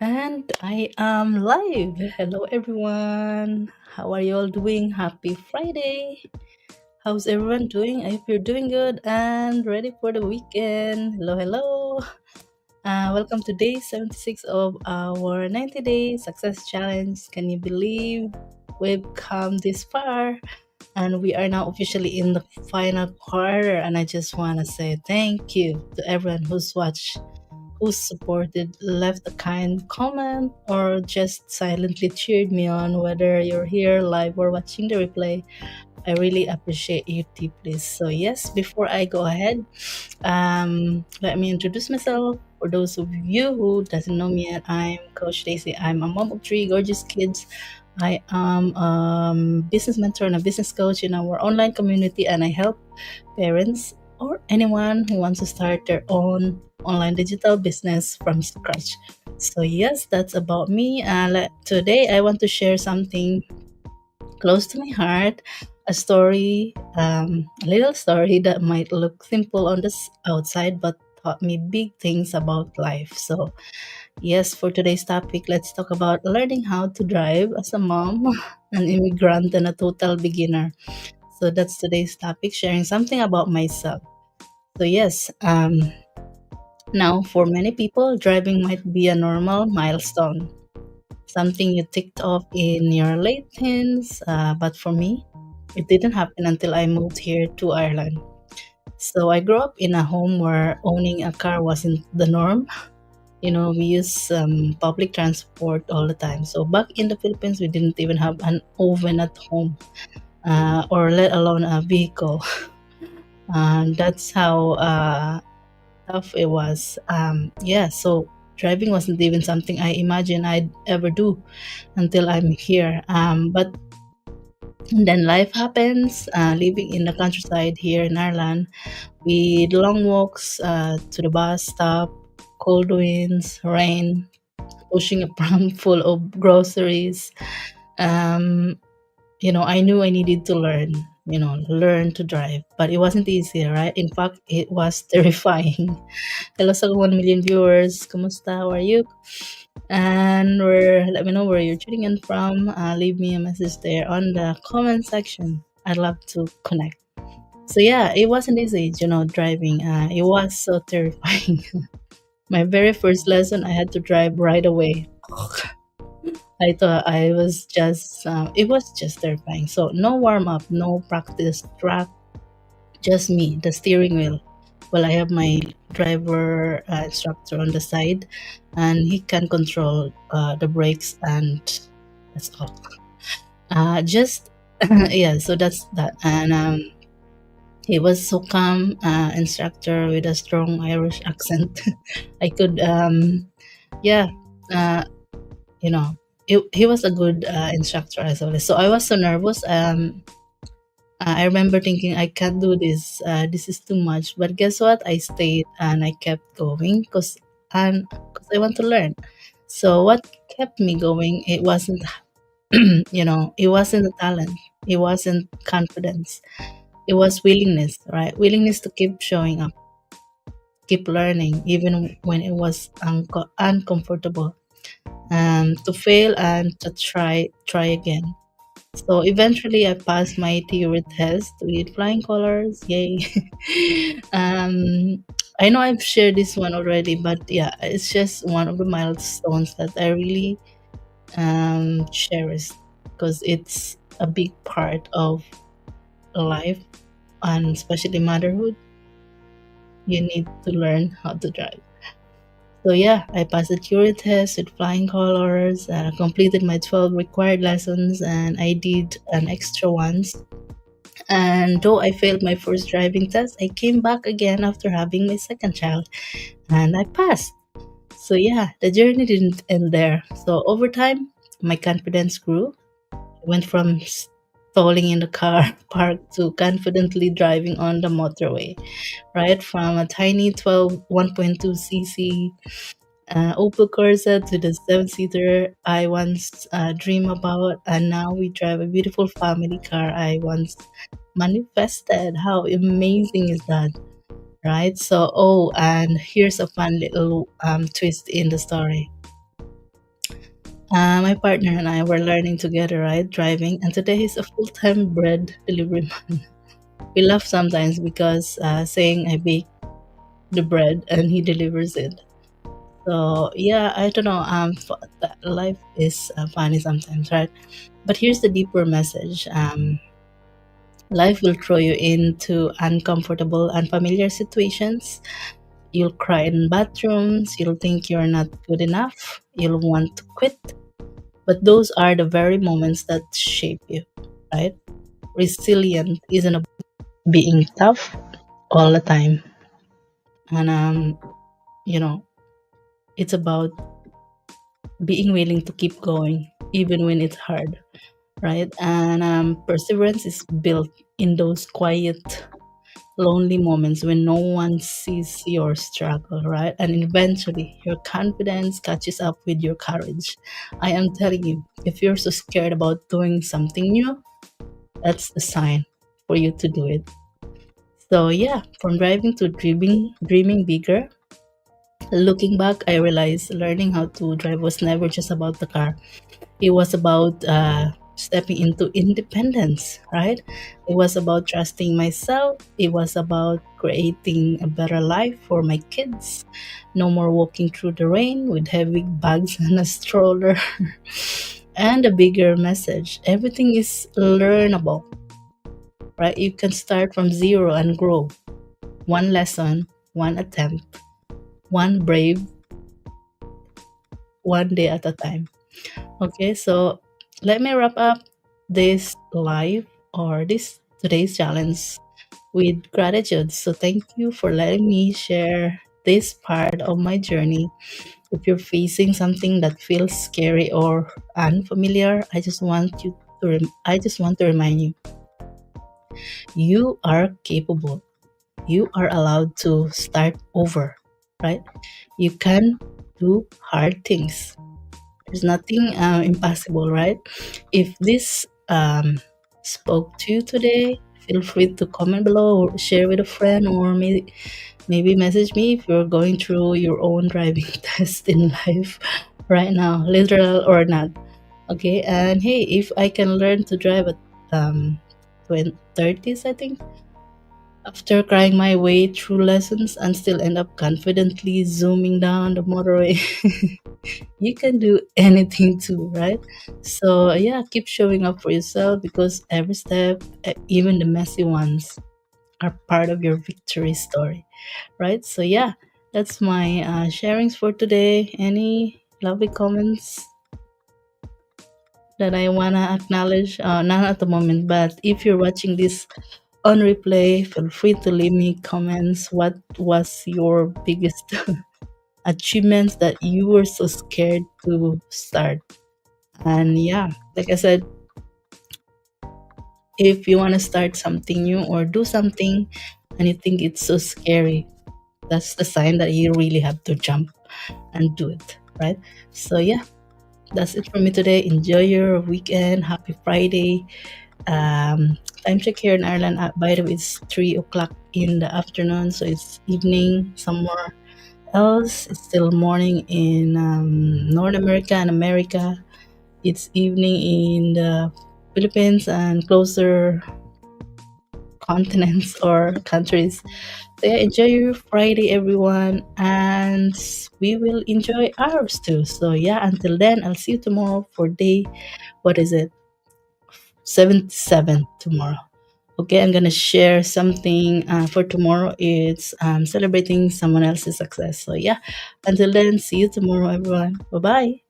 And I am live. Hello, everyone. How are you all doing? Happy Friday. How's everyone doing? I hope you're doing good and ready for the weekend. Hello, hello. Welcome to day 76 of our 90 day success challenge. Can you believe we've come this far? And we are now officially in the final quarter. And I just want to say thank you to everyone who's watched, who supported, left a kind comment, or just silently cheered me on, whether you're here live or watching the replay. I really appreciate you deeply. So, yes, before I go ahead, let me introduce myself. For those of you who doesn't know me yet, I'm Coach Daisy. I'm a mom of three gorgeous kids. I am a business mentor and a business coach in our online community, and I help parents or anyone who wants to start their own online digital business from scratch. So, yes, that's about me. Today, I want to share something close to my heart, a little story that might look simple on the outside but taught me big things about life. So, yes, for today's topic, let's talk about learning how to drive as a mom, an immigrant, and a total beginner. So, that's today's topic, sharing something about myself. So, yes, now for many people, driving might be a normal milestone, something you ticked off in your late teens, but for me, it didn't happen until I moved here to Ireland. So I grew up in a home where owning a car wasn't the norm. We use public transport all the time. So back in the Philippines, we didn't even have an oven at home, or let alone a vehicle. And that's how tough it was. Yeah, so driving wasn't even something I imagined I'd ever do until I'm here. But then life happens, living in the countryside here in Ireland with long walks to the bus stop, cold winds, rain, pushing a pram full of groceries. Um, I knew I needed to learn to drive, but it wasn't easy, right? In fact, it was terrifying. Hello sa 1 million viewers. Kumusta? How are you? And let me know where you're tuning in from. Leave me a message there on the comment section. I'd love to connect. So yeah, it wasn't easy, driving. It was so terrifying. My very first lesson, I had to drive right away. I thought it was just terrifying. So no warm up, no practice track, just me, the steering wheel. Well, I have my driver instructor on the side, and he can control the brakes, and that's all. Just yeah, so that's that. And he was so calm, instructor with a strong Irish accent. I could, yeah, uh, you know, he was a good instructor as well. So I was so nervous. I remember thinking I can't do this. This is too much. But guess what? I stayed and I kept going because I want to learn. So what kept me going? It wasn't it wasn't a talent. It wasn't confidence. It was willingness, right? Willingness to keep showing up, keep learning, even when it was uncomfortable. To fail and to try again. So eventually, I passed my theory test with flying colors. Yay! I know I've shared this one already, but yeah, it's just one of the milestones that I really cherish because it's a big part of life and especially motherhood. You need to learn how to drive. So yeah, I passed the theory test with flying colors, completed my 12 required lessons, and I did an extra ones. And though I failed my first driving test, I came back again after having my second child and I passed. So yeah, the journey didn't end there. So over time, my confidence grew. I went from stalling in the car park to confidently driving on the motorway, right? From a tiny 1.2 cc Opel Corsa to the seven-seater I once dreamed about, and now we drive a beautiful family car I once manifested. How amazing is that, right? So, oh, and here's a fun little twist in the story. My partner and I were learning together, right, driving, and today he's a full-time bread delivery man. We laugh sometimes because saying I bake the bread and he delivers it. So yeah, I don't know. Life is funny sometimes, right? But here's the deeper message. Life will throw you into uncomfortable, unfamiliar situations. You'll cry in bathrooms. You'll think you're not good enough. You'll want to quit. But those are the very moments that shape you, right? Resilient isn't about being tough all the time, and you know, it's about being willing to keep going even when it's hard, right? And perseverance is built in those quiet, lonely moments when no one sees your struggle, right? And eventually, your confidence catches up with your courage. I am telling you, if you're so scared about doing something new, that's the sign for you to do it. So yeah, from driving to dreaming bigger. Looking back, I realized learning how to drive was never just about the car. It was about stepping into independence, right? It was about trusting myself. It was about creating a better life for my kids. No more walking through the rain with heavy bags and a stroller. And a bigger message, everything is learnable, right? You can start from zero and grow. One lesson, one attempt, one brave, one day at a time. Okay, so let me wrap up this live or this today's challenge with gratitude. So thank you for letting me share this part of my journey. If you're facing something that feels scary or unfamiliar, I just want to remind you, you are capable. You are allowed to start over, right? You can do hard things. There's nothing impossible, right? If this spoke to you today, feel free to comment below or share with a friend, or maybe message me if you're going through your own driving test in life right now, literal or not. Okay, and hey, if I can learn to drive at 30s, I think, after crying my way through lessons and still end up confidently zooming down the motorway, you can do anything too, right? So yeah, keep showing up for yourself because every step, even the messy ones, are part of your victory story, right? So yeah, that's my sharings for today. Any lovely comments that I wanna acknowledge? Not at the moment, but if you're watching this on replay, feel free to leave me comments. What was your biggest achievements that you were so scared to start? And yeah, like I said, if you want to start something new or do something and you think it's so scary, that's the sign that you really have to jump and do it, right? So yeah, that's it for me today. Enjoy your weekend. Happy Friday. Time check here in Ireland, by the way, it's 3 o'clock in the afternoon, so it's evening somewhere else. It's still morning in North America and America. It's evening in the Philippines and closer continents or countries. So yeah, enjoy your Friday, everyone, and we will enjoy ours too. So yeah, until then, I'll see you tomorrow for day. What is it? 77 tomorrow. Okay, I'm gonna share something for tomorrow. It's celebrating someone else's success. So yeah, until then, see you tomorrow, everyone. Bye bye.